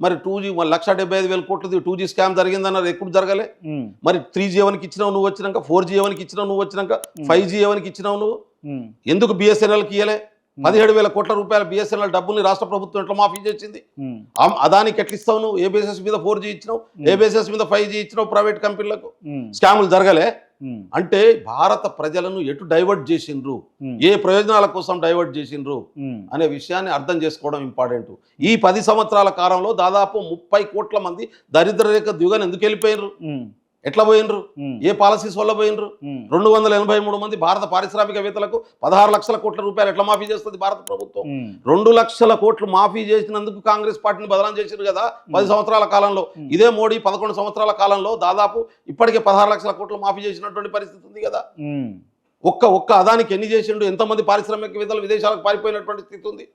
మరి 2G 1,75,000 కోట్లది 2G scam జరిగిందన్నారు, ఎప్పుడు జరగలే? మరి 3G ఎవరికి ఇచ్చినావు నువ్వు వచ్చినాక, 4G ఎవరికి ఇచ్చినావు నువ్వు వచ్చినాక, 5G ఎవరికి ఇచ్చినావు నువ్వు? ఎందుకు బిఎస్ఎన్ఎల్కి ఇయ్యలే? 17,000 కోట్ల రూపాయల బిఎస్ఎన్ఎల్ డబ్బుల్ని రాష్ట్ర ప్రభుత్వం ఎట్లా మాఫీ చేసింది? అదానికి ఎట్లా ఇస్తావు నువ్వు? ఏ బేసిస్ మీద 4G ఇచ్చినావు, ఏ బేసిస్ మీద 5G ఇచ్చినావు ప్రైవేట్ కంపెనీలకు? స్కాములు జరగలే అంటే భారత ప్రజలను ఎటు డైవర్ట్ చేసిండ్రు, ఏ ప్రయోజనాల కోసం డైవర్ట్ చేసిండ్రు అనే విషయాన్ని అర్థం చేసుకోవడం ఇంపార్టెంట్. ఈ 10 సంవత్సరాల కాలంలో దాదాపు 30 కోట్ల మంది దరిద్ర రేఖ దిగువని ఎందుకు వెళ్ళిపోయినరు? ఎట్లా పోయినరు? ఏ పాలసీస్ వల్ల పోయినరు? 283 మంది భారత పారిశ్రామికవేత్తలకు 16 లక్షల కోట్ల రూపాయలు ఎట్లా మాఫీ చేస్తుంది భారత ప్రభుత్వం? 2 లక్షల కోట్లు మాఫీ చేసినందుకు కాంగ్రెస్ పార్టీని బదనాం చేసిండ్రు కదా 10 సంవత్సరాల కాలంలో. ఇదే మోడీ 11 సంవత్సరాల కాలంలో దాదాపు ఇప్పటికే 16 లక్షల కోట్లు మాఫీ చేసినటువంటి పరిస్థితి ఉంది కదా. ఒక్క అదానికి ఎన్ని చేసిండు? ఎంతమంది పారిశ్రామికవేత్తలు విదేశాలకు పారిపోయినటువంటి స్థితి ఉంది.